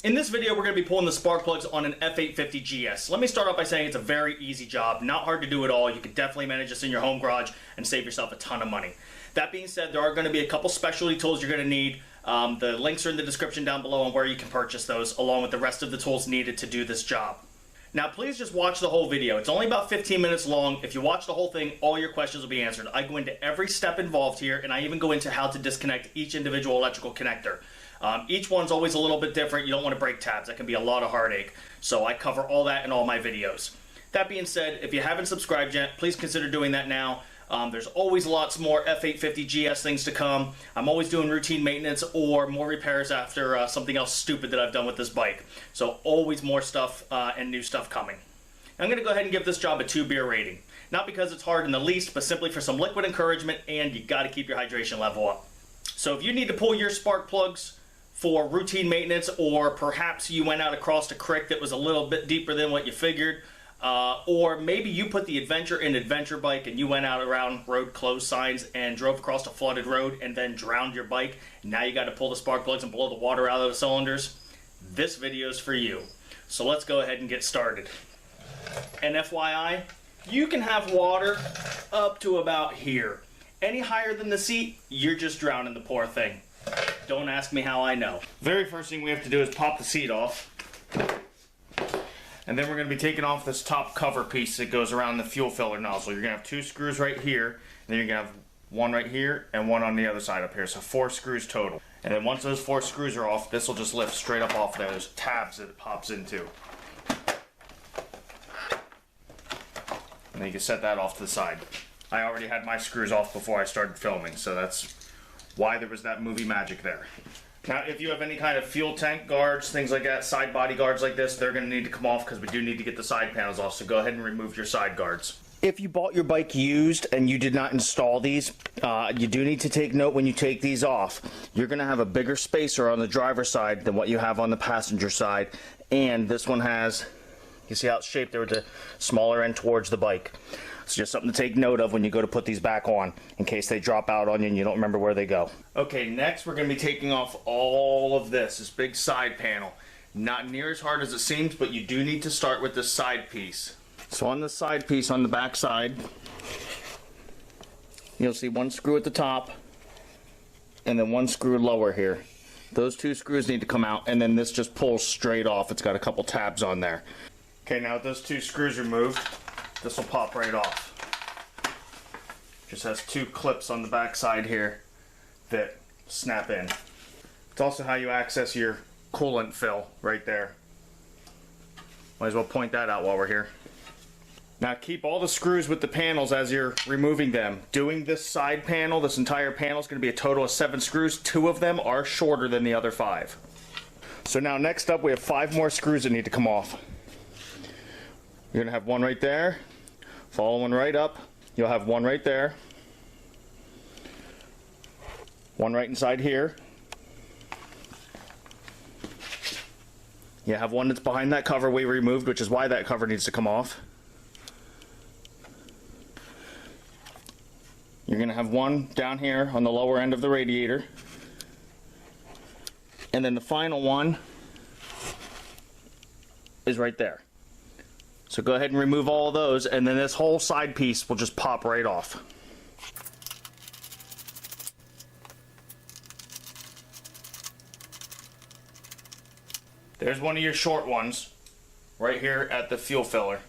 In this video, we're going to be pulling the spark plugs on an F850GS. Let me start off by saying it's a very easy job, not hard to do at all. You can definitely manage this in your home garage and save yourself a ton of money. That being said, there are going to be a couple specialty tools you're going to need. The links are in the description down below on where you can purchase those, along with the rest of the tools needed to do this job. Now, please just watch the whole video. It's only about 15 minutes long. If you watch the whole thing, all your questions will be answered. I go into every step involved here, and I even go into how to disconnect each individual electrical connector. Each one's always a little bit different. You don't want to break tabs. That can be a lot of heartache. So I cover all that in all my videos. That being said, if you haven't subscribed yet, please consider doing that now. There's always lots more F850GS things to come. I'm always doing routine maintenance or more repairs after something else stupid that I've done with this bike. So always more stuff and new stuff coming. I'm going to go ahead and give this job a 2-beer rating. Not because it's hard in the least, but simply for some liquid encouragement, and you got to keep your hydration level up. So if you need to pull your spark plugs for routine maintenance, or perhaps you went out across a creek that was a little bit deeper than what you figured, or maybe you put the Adventure in Adventure Bike and you went out around road closed signs and drove across a flooded road and then drowned your bike, and now you got to pull the spark plugs and blow the water out of the cylinders, this video is for you. So let's go ahead and get started. And FYI, you can have water up to about here. Any higher than the seat, you're just drowning the poor thing. Don't ask me how I know. Very first thing we have to do is pop the seat off. And then we're going to be taking off this top cover piece that goes around the fuel filler nozzle. You're going to have 2 screws right here, and then you're going to have one right here and one on the other side up here. So 4 screws total. And then once those 4 screws are off, this will just lift straight up off there. There's tabs that it pops into. And then you can set that off to the side. I already had my screws off before I started filming, so that's why there was that movie magic there. Now, if you have any kind of fuel tank guards, things like that, side body guards like this, they're going to need to come off because we do need to get the side panels off, so go ahead and remove your side guards. If you bought your bike used and you did not install these, you do need to take note when you take these off. You're going to have a bigger spacer on the driver's side than what you have on the passenger side, and this one has, you see how it's shaped there with the smaller end towards the bike. It's just something to take note of when you go to put these back on, in case they drop out on you and you don't remember where they go. Okay, next we're going to be taking off all of this big side panel. Not near as hard as it seems, but you do need to start with this side piece. So on the side piece on the back side, you'll see 1 screw at the top and then 1 screw lower here. Those 2 screws need to come out, and then this just pulls straight off. It's got a couple tabs on there. Okay, now with those 2 screws removed, this will pop right off. Just has 2 clips on the back side here that snap in. It's also how you access your coolant fill right there. Might as well point that out while we're here. Now keep all the screws with the panels as you're removing them. Doing this side panel, this entire panel, is going to be a total of 7 screws. 2 of them are shorter than the other 5. So now next up we have 5 more screws that need to come off. You're going to have 1 right there. Follow 1 right up. You'll have 1 right there. 1 right inside here. You have 1 that's behind that cover we removed, which is why that cover needs to come off. You're going to have 1 down here on the lower end of the radiator. And then the final one is right there. So go ahead and remove all of those, and then this whole side piece will just pop right off. There's one of your short ones right here at the fuel filler.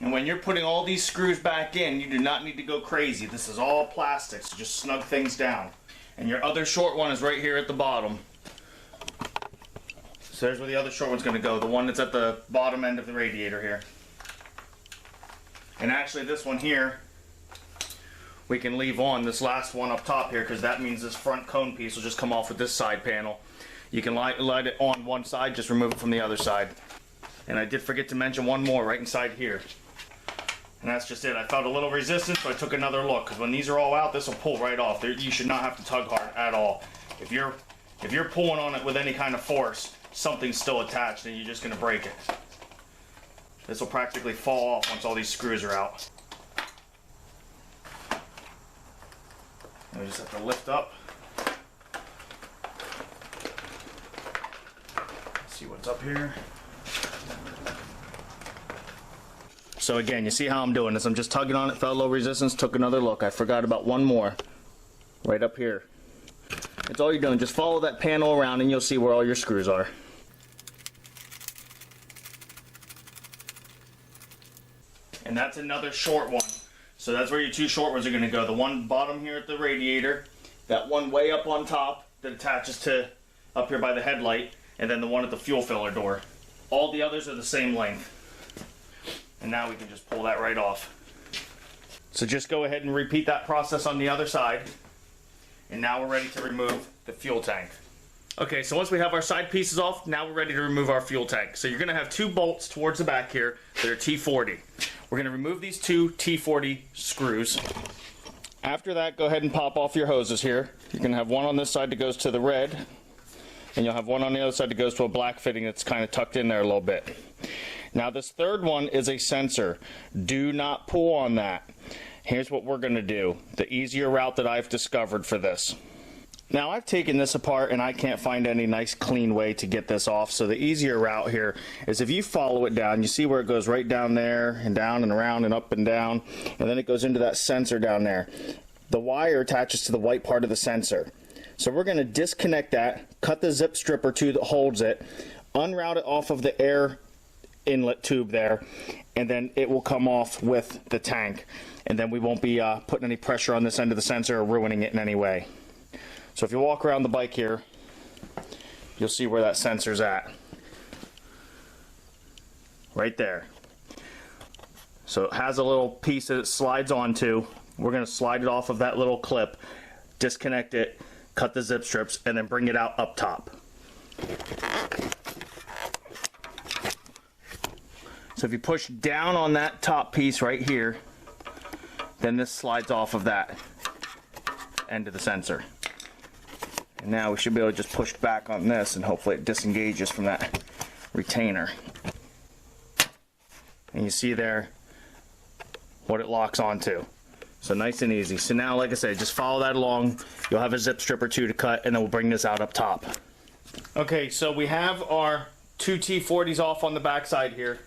And when you're putting all these screws back in, you do not need to go crazy. This is all plastic, so just snug things down. And your other short one is right here at the bottom. So there's where the other short one's going to go, the one that's at the bottom end of the radiator here. And actually this one here, we can leave on, this last one up top here, because that means this front cone piece will just come off with this side panel. You can light it on one side, just remove it from the other side. And I did forget to mention one more right inside here. And that's just it. I felt a little resistance, so I took another look, because when these are all out, this will pull right off. You should not have to tug hard at all. If you're pulling on it with any kind of force, something's still attached and you're just gonna break it. This will practically fall off once all these screws are out. And we just have to lift up. See what's up here. So again, you see how I'm doing this. I'm just tugging on it, felt low resistance, took another look. I forgot about one more. Right up here. That's all you're doing. Just follow that panel around and you'll see where all your screws are. And that's another short one. So that's where your two short ones are going to go. The one bottom here at the radiator, that one way up on top that attaches to up here by the headlight, and then the one at the fuel filler door. All the others are the same length. And now we can just pull that right off. So just go ahead and repeat that process on the other side. And now we're ready to remove the fuel tank. Okay, so once we have our side pieces off, now we're ready to remove our fuel tank. So you're going to have two bolts towards the back here that are T40. We're going to remove these two T40 screws. After that, go ahead and pop off your hoses here. You're going to have one on this side that goes to the red, and you'll have one on the other side that goes to a black fitting that's kind of tucked in there a little bit. Now this third one is a sensor. Do not pull on that. Here's what we're going to do, the easier route that I've discovered for this. Now I've taken this apart and I can't find any nice clean way to get this off, so the easier route here is if you follow it down, you see where it goes right down there and down and around and up and down, and then it goes into that sensor down there. The wire attaches to the white part of the sensor. So we're going to disconnect that, cut the zip strip or two that holds it, unroute it off of the air inlet tube there, and then it will come off with the tank, and then we won't be putting any pressure on this end of the sensor or ruining it in any way. So if you walk around the bike here, you'll see where that sensor's at. Right there. So it has a little piece that it slides onto. We're going to slide it off of that little clip, disconnect it, cut the zip strips, and then bring it out up top. So if you push down on that top piece right here, then this slides off of that end of the sensor. And now we should be able to just push back on this and hopefully it disengages from that retainer. And you see there what it locks onto. So nice and easy. So now, like I said, just follow that along. You'll have a zip strip or two to cut, and then we'll bring this out up top. Okay, so we have our two T40s off on the back side here.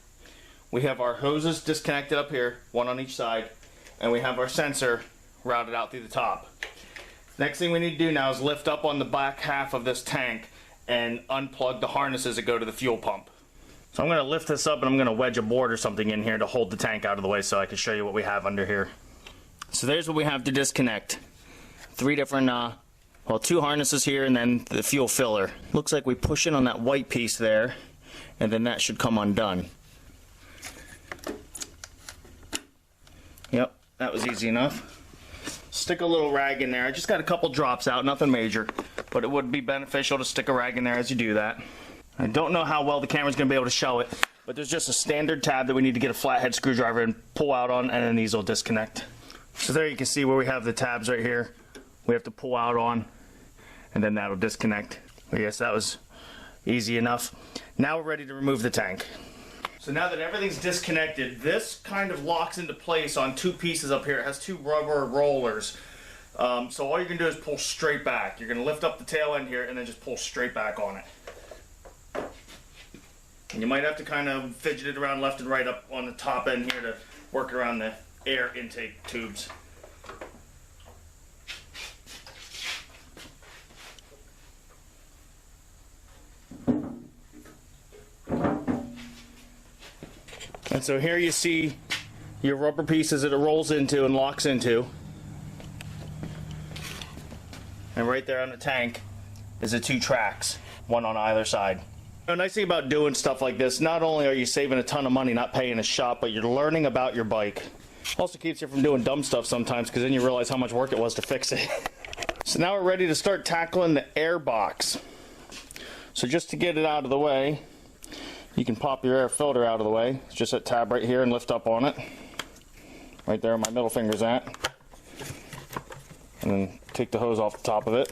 We have our hoses disconnected up here, one on each side, and we have our sensor routed out through the top. Next thing we need to do now is lift up on the back half of this tank and unplug the harnesses that go to the fuel pump. So I'm going to lift this up and I'm going to wedge a board or something in here to hold the tank out of the way so I can show you what we have under here. So there's what we have to disconnect. Three different, two harnesses here and then the fuel filler. Looks like we push in on that white piece there and then that should come undone. Yep, that was easy enough. Stick a little rag in there. I just got a couple drops out, nothing major, but it would be beneficial to stick a rag in there as you do that. I don't know how well the camera's going to be able to show it, but there's just a standard tab that we need to get a flathead screwdriver and pull out on, and then these will disconnect. So there you can see where we have the tabs right here. We have to pull out on, and then that'll disconnect. I guess that was easy enough. Now we're ready to remove the tank. So now that everything's disconnected, this kind of locks into place on two pieces up here. It has two rubber rollers. So all you're going to do is pull straight back. You're going to lift up the tail end here and then just pull straight back on it. And you might have to kind of fidget it around left and right up on the top end here to work around the air intake tubes. And so here you see your rubber pieces that it rolls into and locks into. And right there on the tank is the two tracks, one on either side. The nice thing about doing stuff like this, not only are you saving a ton of money not paying a shop, but you're learning about your bike. Also keeps you from doing dumb stuff sometimes, because then you realize how much work it was to fix it. So now we're ready to start tackling the air box. So just to get it out of the way, you can pop your air filter out of the way. It's just that tab right here and lift up on it. Right there where my middle finger's at. And then take the hose off the top of it.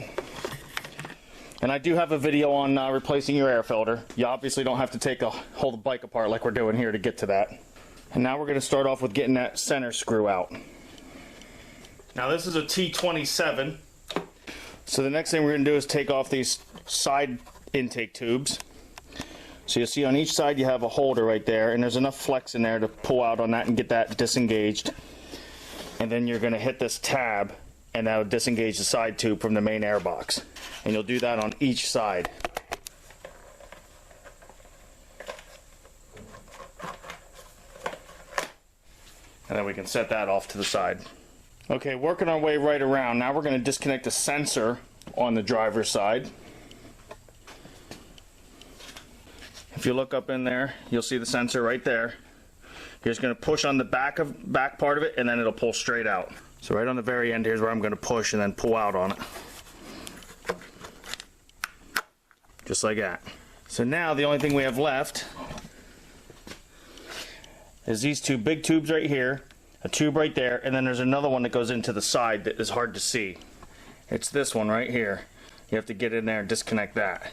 And I do have a video on replacing your air filter. You obviously don't have to take a whole bike apart like we're doing here to get to that. And now we're going to start off with getting that center screw out. Now this is a T27. So the next thing we're going to do is take off these side intake tubes. So you'll see on each side you have a holder right there, and there's enough flex in there to pull out on that and get that disengaged. And then you're going to hit this tab, and that'll disengage the side tube from the main air box. And you'll do that on each side. And then we can set that off to the side. Okay, working our way right around. Now we're going to disconnect the sensor on the driver's side. If you look up in there, you'll see the sensor right there. You're just going to push on the back part of it, and then it'll pull straight out. So right on the very end, here's where I'm going to push and then pull out on it. Just like that. So now the only thing we have left is these two big tubes right here, a tube right there, and then there's another one that goes into the side that is hard to see. It's this one right here. You have to get in there and disconnect that.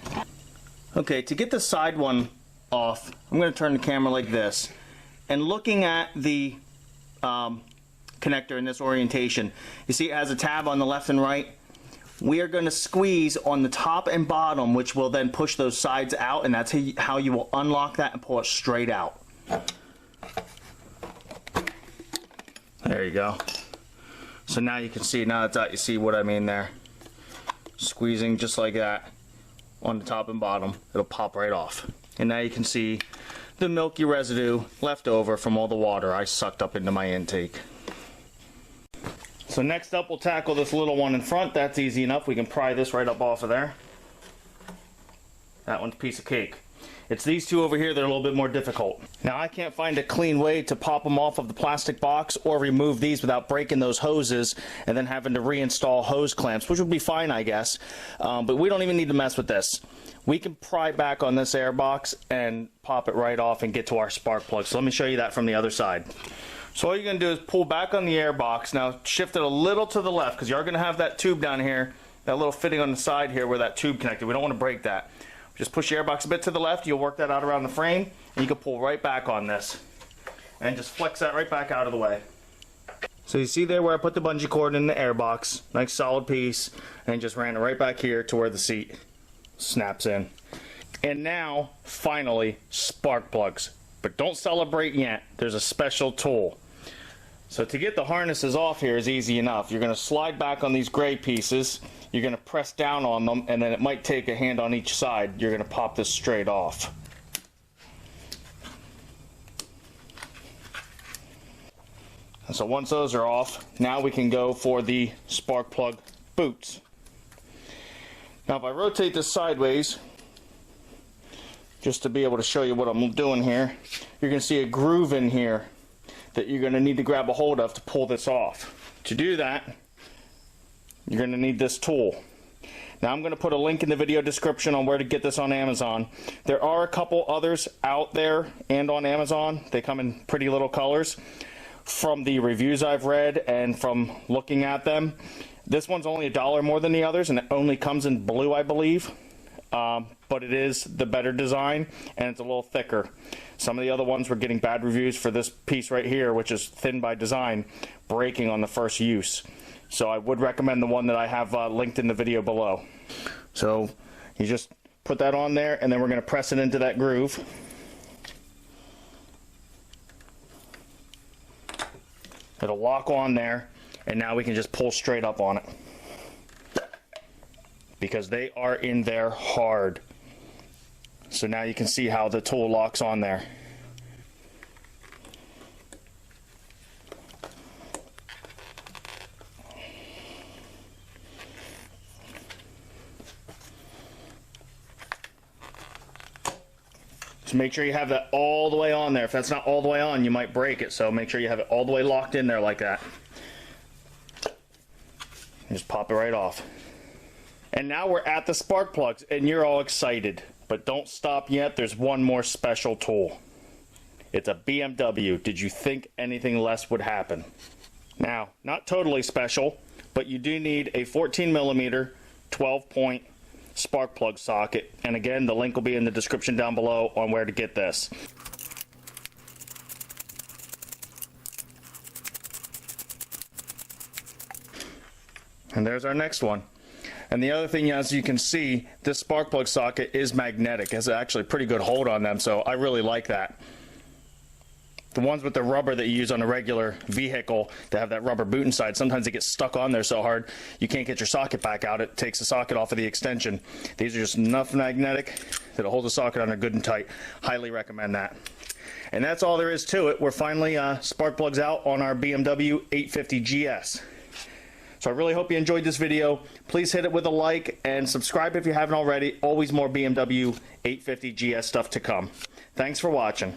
Okay, to get the side one off, I'm going to turn the camera like this. And looking at the connector in this orientation, you see it has a tab on the left and right. We are going to squeeze on the top and bottom, which will then push those sides out, and that's how you will unlock that and pull it straight out. There you go. So now you can see, now that's out, you see what I mean there. Squeezing just like that on the top and bottom, it'll pop right off. And now you can see the milky residue left over from all the water I sucked up into my intake. So next up, we'll tackle this little one in front. That's easy enough. We can pry this right up off of there. That one's a piece of cake. It's these two over here that are a little bit more difficult. Now I can't find a clean way to pop them off of the plastic box or remove these without breaking those hoses and then having to reinstall hose clamps, which would be fine, I guess. But we don't even need to mess with this. We can pry back on this air box and pop it right off and get to our spark plug. So let me show you that from the other side. So all you're going to do is pull back on the air box. Now shift it a little to the left because you are going to have that tube down here, that little fitting on the side here where that tube connected. We don't want to break that. Just push the air box a bit to the left. You'll work that out around the frame, and you can pull right back on this. And just flex that right back out of the way. So you see there where I put the bungee cord in the air box, nice solid piece, and just ran it right back here to where the seat snaps in. And now, finally, spark plugs. But don't celebrate yet. There's a special tool. So to get the harnesses off here is easy enough. You're going to slide back on these gray pieces. You're going to press down on them, and then it might take a hand on each side. You're going to pop this straight off. And so once those are off, now we can go for the spark plug boots. Now if I rotate this sideways, just to be able to show you what I'm doing here, you're going to see a groove in here that you're going to need to grab a hold of to pull this off. To do that, you're going to need this tool. Now I'm going to put a link in the video description on where to get this on Amazon. There are a couple others out there and on Amazon. They come in pretty little colors. From the reviews I've read and from looking at them, this one's only $1 more than the others, and it only comes in blue, I believe. But it is the better design, and it's a little thicker. Some of the other ones were getting bad reviews for this piece right here, which is thin by design, breaking on the first use. So I would recommend the one that I have linked in the video below. So you just put that on there, and then we're going to press it into that groove. It'll lock on there, and now we can just pull straight up on it. Because they are in there hard. So now you can see how the tool locks on there. Just make sure you have that all the way on there. If that's not all the way on, you might break it. So make sure you have it all the way locked in there like that. And just pop it right off. And now we're at the spark plugs, and you're all excited. But don't stop yet. There's one more special tool. It's a BMW. Did you think anything less would happen? Now, not totally special, but you do need a 14mm 12-point spark plug socket. And again, the link will be in the description down below on where to get this. And there's our next one. And the other thing, as you can see, this spark plug socket is magnetic. It has actually a pretty good hold on them, so I really like that. The ones with the rubber that you use on a regular vehicle that have that rubber boot inside, sometimes they get stuck on there so hard you can't get your socket back out. It takes the socket off of the extension. These are just enough magnetic that'll hold the socket on there good and tight. Highly recommend that. And that's all there is to it. We're finally spark plugs out on our BMW 850GS. So I really hope you enjoyed this video. Please hit it with a like and subscribe if you haven't already. Always more BMW 850GS stuff to come. Thanks for watching.